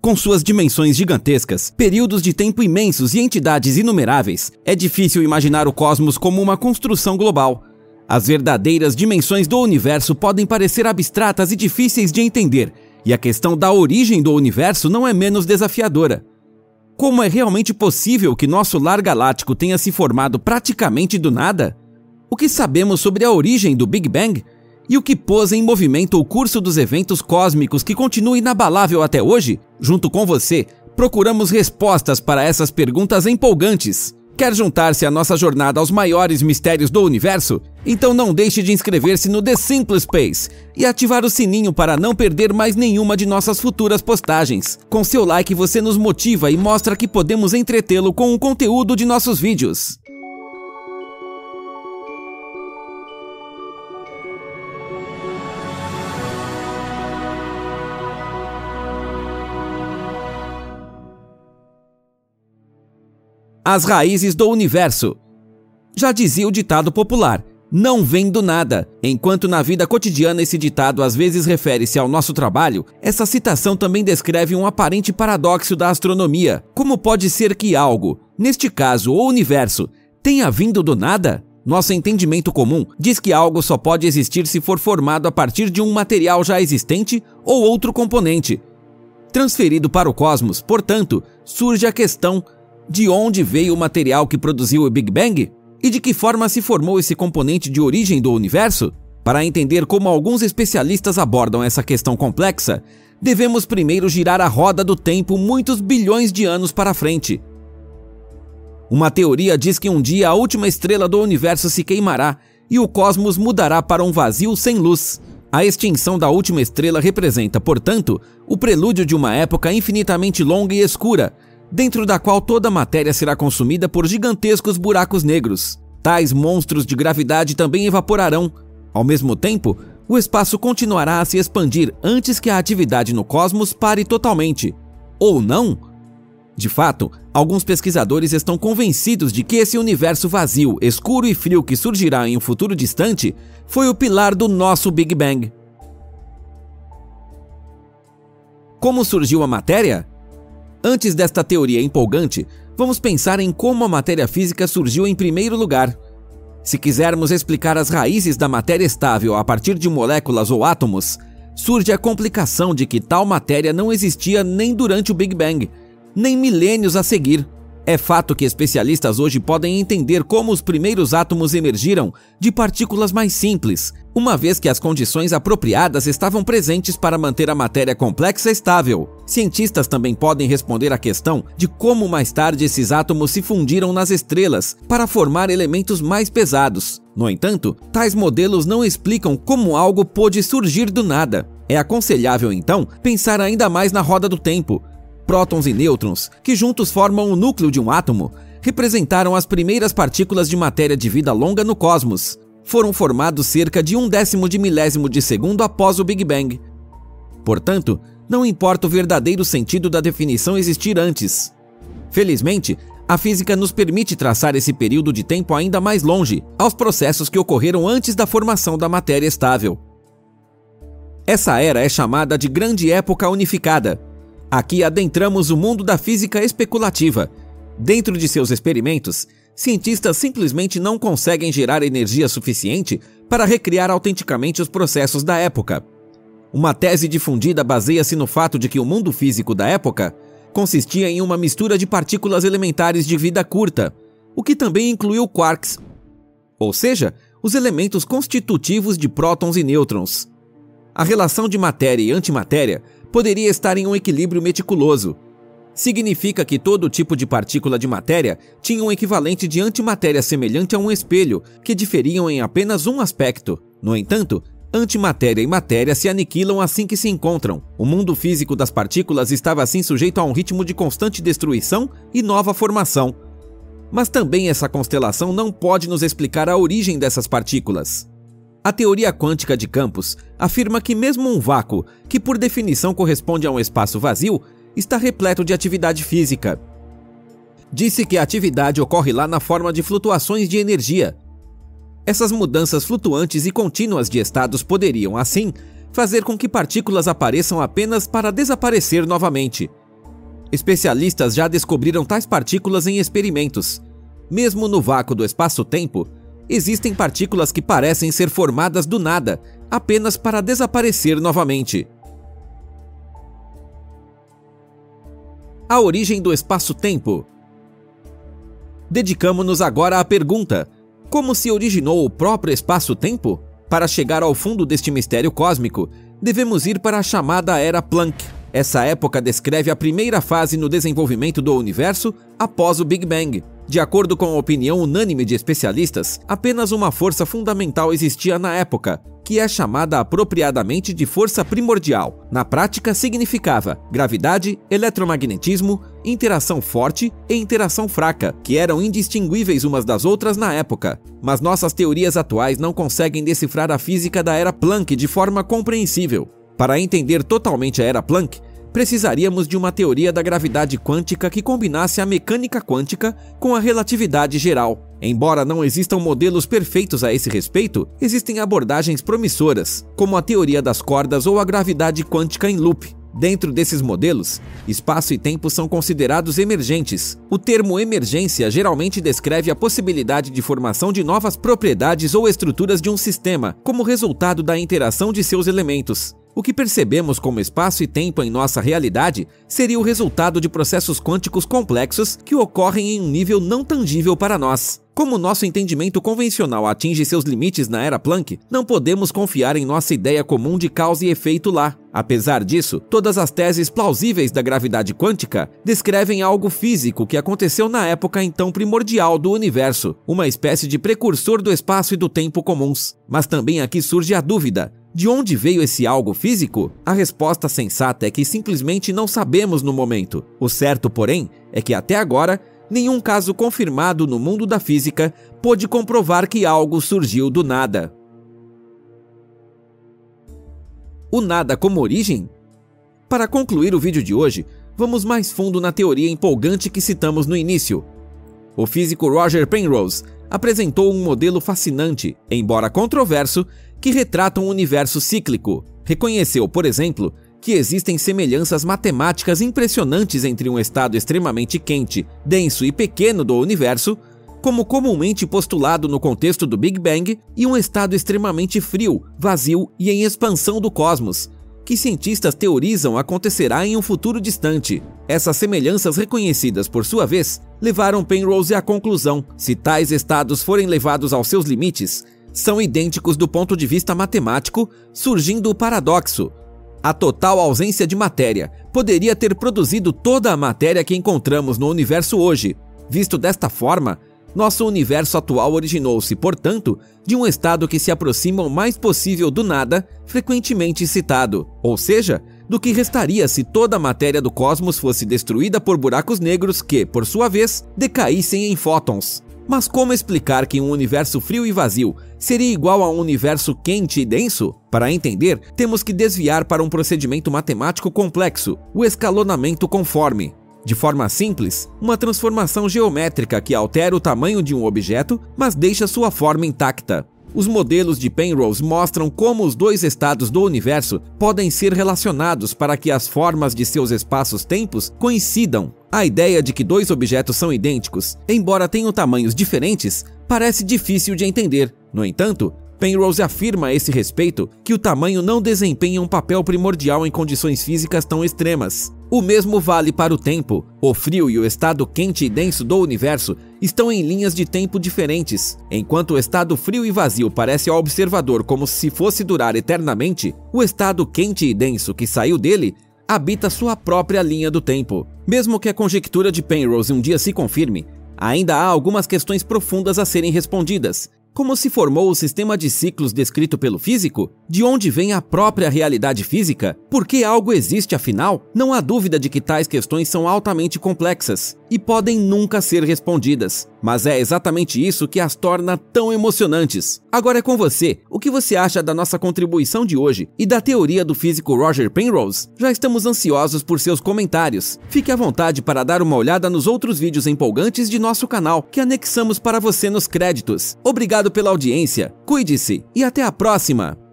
Com suas dimensões gigantescas, períodos de tempo imensos e entidades inumeráveis, é difícil imaginar o cosmos como uma construção global. As verdadeiras dimensões do universo podem parecer abstratas e difíceis de entender, e a questão da origem do universo não é menos desafiadora. Como é realmente possível que nosso lar galáctico tenha se formado praticamente do nada? O que sabemos sobre a origem do Big Bang? E o que pôs em movimento o curso dos eventos cósmicos que continua inabalável até hoje? Junto com você, procuramos respostas para essas perguntas empolgantes. Quer juntar-se à nossa jornada aos maiores mistérios do universo? Então não deixe de inscrever-se no The Simple Space e ativar o sininho para não perder mais nenhuma de nossas futuras postagens. Com seu like você nos motiva e mostra que podemos entretê-lo com o conteúdo de nossos vídeos. As raízes do universo. Já dizia o ditado popular, não vem do nada. Enquanto na vida cotidiana esse ditado às vezes refere-se ao nosso trabalho, essa citação também descreve um aparente paradoxo da astronomia. Como pode ser que algo, neste caso o universo, tenha vindo do nada? Nosso entendimento comum diz que algo só pode existir se for formado a partir de um material já existente ou outro componente. Transferido para o cosmos, portanto, surge a questão: de onde veio o material que produziu o Big Bang? E de que forma se formou esse componente de origem do universo? Para entender como alguns especialistas abordam essa questão complexa, devemos primeiro girar a roda do tempo muitos bilhões de anos para frente. Uma teoria diz que um dia a última estrela do universo se queimará e o cosmos mudará para um vazio sem luz. A extinção da última estrela representa, portanto, o prelúdio de uma época infinitamente longa e escura, dentro da qual toda a matéria será consumida por gigantescos buracos negros. Tais monstros de gravidade também evaporarão. Ao mesmo tempo, o espaço continuará a se expandir antes que a atividade no cosmos pare totalmente. Ou não? De fato, alguns pesquisadores estão convencidos de que esse universo vazio, escuro e frio que surgirá em um futuro distante foi o pilar do nosso Big Bang. Como surgiu a matéria? Antes desta teoria empolgante, vamos pensar em como a matéria física surgiu em primeiro lugar. Se quisermos explicar as raízes da matéria estável a partir de moléculas ou átomos, surge a complicação de que tal matéria não existia nem durante o Big Bang, nem milênios a seguir. É fato que especialistas hoje podem entender como os primeiros átomos emergiram de partículas mais simples, uma vez que as condições apropriadas estavam presentes para manter a matéria complexa estável. Cientistas também podem responder à questão de como mais tarde esses átomos se fundiram nas estrelas para formar elementos mais pesados. No entanto, tais modelos não explicam como algo pôde surgir do nada. É aconselhável, então, pensar ainda mais na roda do tempo. Prótons e nêutrons, que juntos formam o núcleo de um átomo, representaram as primeiras partículas de matéria de vida longa no cosmos. Foram formados cerca de 1/10 de milésimo de segundo após o Big Bang. Portanto, não importa o verdadeiro sentido da definição existir antes. Felizmente, a física nos permite traçar esse período de tempo ainda mais longe, aos processos que ocorreram antes da formação da matéria estável. Essa era é chamada de Grande Época Unificada. Aqui adentramos o mundo da física especulativa. Dentro de seus experimentos, cientistas simplesmente não conseguem gerar energia suficiente para recriar autenticamente os processos da época. Uma tese difundida baseia-se no fato de que o mundo físico da época consistia em uma mistura de partículas elementares de vida curta, o que também incluiu quarks, ou seja, os elementos constitutivos de prótons e nêutrons. A relação de matéria e antimatéria poderia estar em um equilíbrio meticuloso. Significa que todo tipo de partícula de matéria tinha um equivalente de antimatéria semelhante a um espelho, que diferiam em apenas um aspecto. No entanto, antimatéria e matéria se aniquilam assim que se encontram. O mundo físico das partículas estava assim sujeito a um ritmo de constante destruição e nova formação. Mas também essa constelação não pode nos explicar a origem dessas partículas. A teoria quântica de campos afirma que mesmo um vácuo, que por definição corresponde a um espaço vazio, está repleto de atividade física. Disse que a atividade ocorre lá na forma de flutuações de energia. Essas mudanças flutuantes e contínuas de estados poderiam, assim, fazer com que partículas apareçam apenas para desaparecer novamente. Especialistas já descobriram tais partículas em experimentos. Mesmo no vácuo do espaço-tempo, existem partículas que parecem ser formadas do nada, apenas para desaparecer novamente. A origem do espaço-tempo. Dedicamo-nos agora à pergunta: como se originou o próprio espaço-tempo? Para chegar ao fundo deste mistério cósmico, devemos ir para a chamada Era Planck. Essa época descreve a primeira fase no desenvolvimento do universo após o Big Bang. De acordo com a opinião unânime de especialistas, apenas uma força fundamental existia na época, que é chamada apropriadamente de força primordial. Na prática, significava gravidade, eletromagnetismo, interação forte e interação fraca, que eram indistinguíveis umas das outras na época. Mas nossas teorias atuais não conseguem decifrar a física da Era Planck de forma compreensível. Para entender totalmente a Era Planck, precisaríamos de uma teoria da gravidade quântica que combinasse a mecânica quântica com a relatividade geral. Embora não existam modelos perfeitos a esse respeito, existem abordagens promissoras, como a teoria das cordas ou a gravidade quântica em loop. Dentro desses modelos, espaço e tempo são considerados emergentes. O termo emergência geralmente descreve a possibilidade de formação de novas propriedades ou estruturas de um sistema, como resultado da interação de seus elementos. O que percebemos como espaço e tempo em nossa realidade seria o resultado de processos quânticos complexos que ocorrem em um nível não tangível para nós. Como nosso entendimento convencional atinge seus limites na Era Planck, não podemos confiar em nossa ideia comum de causa e efeito lá. Apesar disso, todas as teses plausíveis da gravidade quântica descrevem algo físico que aconteceu na época então primordial do universo, uma espécie de precursor do espaço e do tempo comuns. Mas também aqui surge a dúvida: de onde veio esse algo físico? A resposta sensata é que simplesmente não sabemos no momento. O certo, porém, é que até agora, nenhum caso confirmado no mundo da física pôde comprovar que algo surgiu do nada. O nada como origem? Para concluir o vídeo de hoje, vamos mais fundo na teoria empolgante que citamos no início. O físico Roger Penrose apresentou um modelo fascinante, embora controverso, que retrata um universo cíclico. Reconheceu, por exemplo, que existem semelhanças matemáticas impressionantes entre um estado extremamente quente, denso e pequeno do universo, como comumente postulado no contexto do Big Bang, e um estado extremamente frio, vazio e em expansão do cosmos, que cientistas teorizam acontecerá em um futuro distante. Essas semelhanças reconhecidas, por sua vez, levaram Penrose à conclusão: se tais estados forem levados aos seus limites, são idênticos do ponto de vista matemático, surgindo o paradoxo. A total ausência de matéria poderia ter produzido toda a matéria que encontramos no universo hoje. Visto desta forma, nosso universo atual originou-se, portanto, de um estado que se aproxima o mais possível do nada, frequentemente citado, ou seja, do que restaria se toda a matéria do cosmos fosse destruída por buracos negros que, por sua vez, decaíssem em fótons. Mas como explicar que um universo frio e vazio seria igual a um universo quente e denso? Para entender, temos que desviar para um procedimento matemático complexo, o escalonamento conforme. De forma simples, uma transformação geométrica que altera o tamanho de um objeto, mas deixa sua forma intacta. Os modelos de Penrose mostram como os dois estados do universo podem ser relacionados para que as formas de seus espaços-tempos coincidam. A ideia de que dois objetos são idênticos, embora tenham tamanhos diferentes, parece difícil de entender. No entanto, Penrose afirma a esse respeito que o tamanho não desempenha um papel primordial em condições físicas tão extremas. O mesmo vale para o tempo. O frio e o estado quente e denso do universo estão em linhas de tempo diferentes. Enquanto o estado frio e vazio parece ao observador como se fosse durar eternamente, o estado quente e denso que saiu dele habita sua própria linha do tempo. Mesmo que a conjectura de Penrose um dia se confirme, ainda há algumas questões profundas a serem respondidas. Como se formou o sistema de ciclos descrito pelo físico? De onde vem a própria realidade física? Por que algo existe afinal? Não há dúvida de que tais questões são altamente complexas e podem nunca ser respondidas. Mas é exatamente isso que as torna tão emocionantes. Agora é com você. O que você acha da nossa contribuição de hoje e da teoria do físico Roger Penrose? Já estamos ansiosos por seus comentários. Fique à vontade para dar uma olhada nos outros vídeos empolgantes de nosso canal que anexamos para você nos créditos. Obrigado pela audiência, cuide-se e até a próxima!